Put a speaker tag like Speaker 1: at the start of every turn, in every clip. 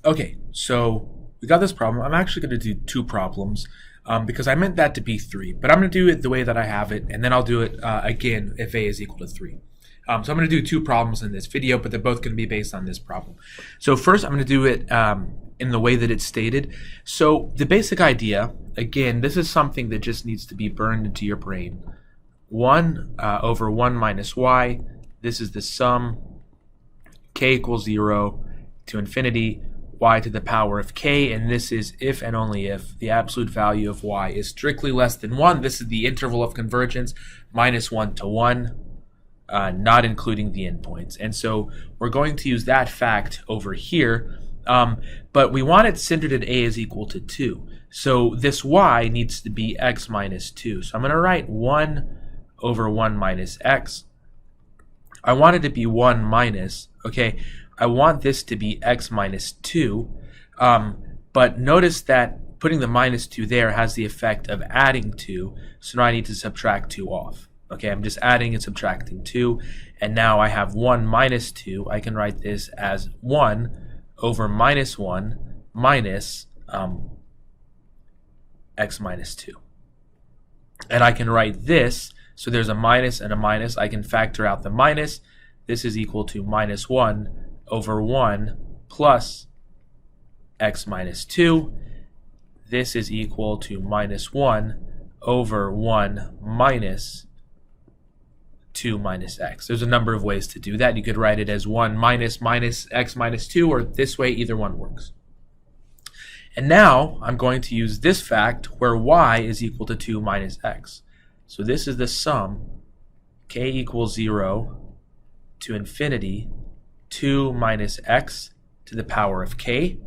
Speaker 1: Okay, so we got this problem. I'm actually going to do two problems because I meant that to be 3, but I'm going to do it the way that I have it, and then I'll do it again if a is equal to 3. So I'm going to do two problems in this video, but they're both going to be based on this problem. So first, I'm going to do it in the way that it's stated. So the basic idea, again, this is something that just needs to be burned into your brain. 1 over 1 minus y. This is the sum. K equals 0 to infinity. Y to the power of k, and this is if and only if the absolute value of y is strictly less than 1. This is the interval of convergence, minus 1 to 1, not including the endpoints. And so we're going to use that fact over here, but we want it centered at a is equal to 2. So this y needs to be x minus 2. So I'm going to write 1 over 1 minus x. I want it to be 1 minus, okay, I want this to be x minus 2, but notice that putting the minus 2 there has the effect of adding 2, so now I need to subtract 2 off. Okay, I'm just adding and subtracting 2, and now I have 1 minus 2. I can write this as 1 over minus 1 minus x minus 2. And I can write this, so there's a minus and a minus. I can factor out the minus. This is equal to minus 1 over 1 plus x minus 2. This is equal to minus 1 over 1 minus 2 minus x. There's a number of ways to do that. You could write it as 1 minus x minus 2, or this way, either one works. And now I'm going to use this fact where y is equal to 2 minus x. So this is the sum, k equals 0 to infinity, 2 minus x to the power of k.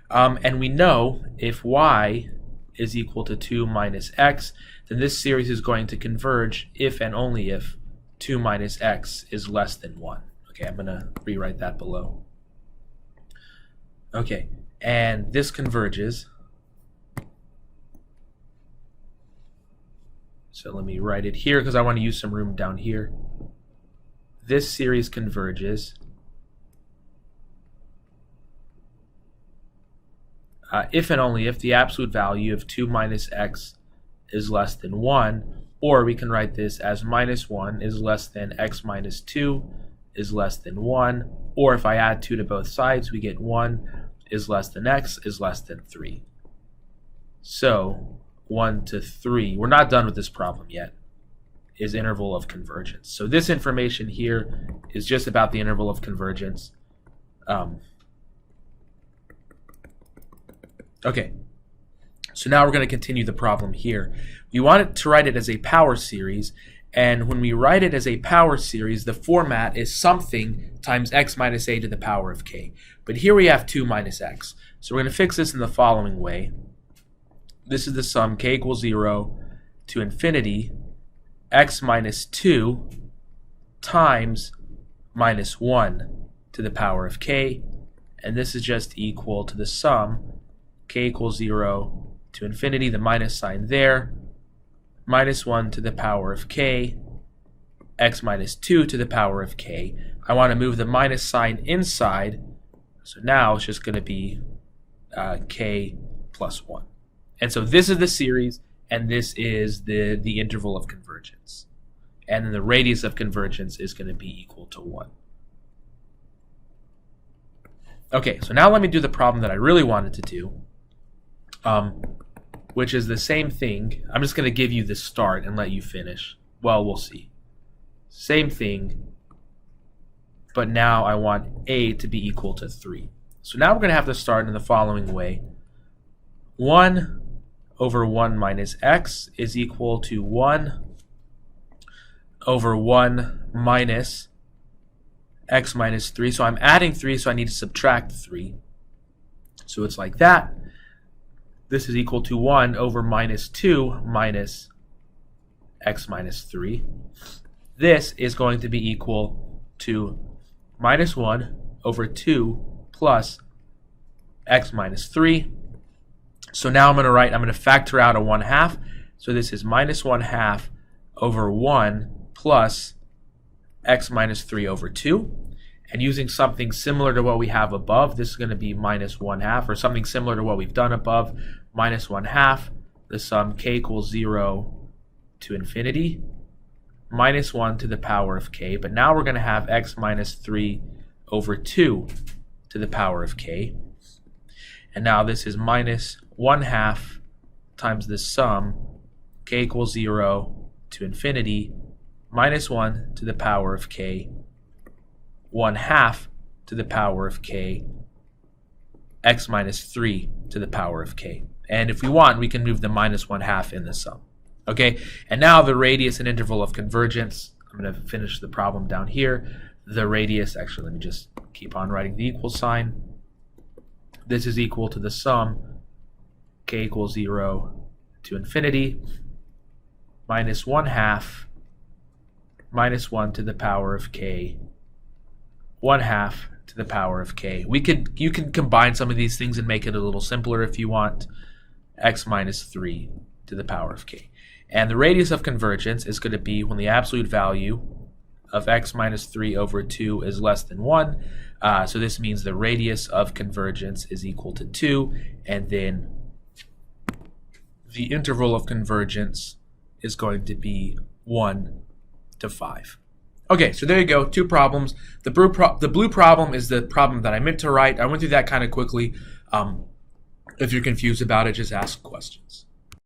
Speaker 1: And we know if y is equal to 2 minus x, then this series is going to converge if and only if 2 minus x is less than 1. Okay, I'm going to rewrite that below. Okay, and this converges. So let me write it here because I want to use some room down here. This series converges if and only if the absolute value of 2 minus x is less than 1, or we can write this as minus 1 is less than x minus 2 is less than 1, or if I add 2 to both sides, we get 1 is less than x is less than 3. So 1 to 3, we're not done with this problem yet, is interval of convergence. So this information here is just about the interval of convergence. Okay, so now we're going to continue the problem here. We want to write it as a power series, and when we write it as a power series, the format is something times x minus a to the power of k. But here we have 2 minus x. So we're going to fix this in the following way. This is the sum, k equals 0 to infinity, x minus 2 times minus 1 to the power of k, and this is just equal to the sum, k equals 0 to infinity, the minus sign there, minus 1 to the power of k, x minus 2 to the power of k. I want to move the minus sign inside, so now it's just going to be k plus 1. And so this is the series, and this is the interval of convergence. And then the radius of convergence is going to be equal to 1. Okay, so now let me do the problem that I really wanted to do, which is the same thing. I'm just going to give you the start and let you finish. Well, we'll see. Same thing, but now I want a to be equal to 3. So now we're going to have to start in the following way. 1 over 1 minus x is equal to 1 over 1 minus x minus 3. So I'm adding 3, so I need to subtract 3. So it's like that. This is equal to 1 over minus 2 minus x minus 3. This is going to be equal to minus 1 over 2 plus x minus 3. So now I'm going to factor out a 1/2. So this is minus 1/2 over 1 plus x minus 3 over 2. And using something similar to what we have above, this is going to be minus 1/2, or something similar to what we've done above, minus 1/2. The sum k equals 0 to infinity, minus 1 to the power of k. But now we're going to have x minus 3 over 2 to the power of k. And now this is minus 1/2 times the sum, k equals 0 to infinity, minus 1 to the power of k, 1/2 to the power of k, x minus 3 to the power of k. And if we want, we can move the minus 1/2 in the sum. Okay, and now the radius and interval of convergence. I'm going to finish the problem down here. The radius, actually, let me just keep on writing the equal sign. This is equal to the sum, k equals 0 to infinity, minus 1/2, minus 1 to the power of k, 1/2 to the power of k. You can combine some of these things and make it a little simpler if you want. X minus 3 to the power of k. And the radius of convergence is going to be when the absolute value of x minus 3 over 2 is less than 1. So this means the radius of convergence is equal to 2, and then the interval of convergence is going to be 1 to 5. Okay, so there you go, 2 problems. The blue problem is the problem that I meant to write. I went through that kind of quickly. If you're confused about it, just ask questions.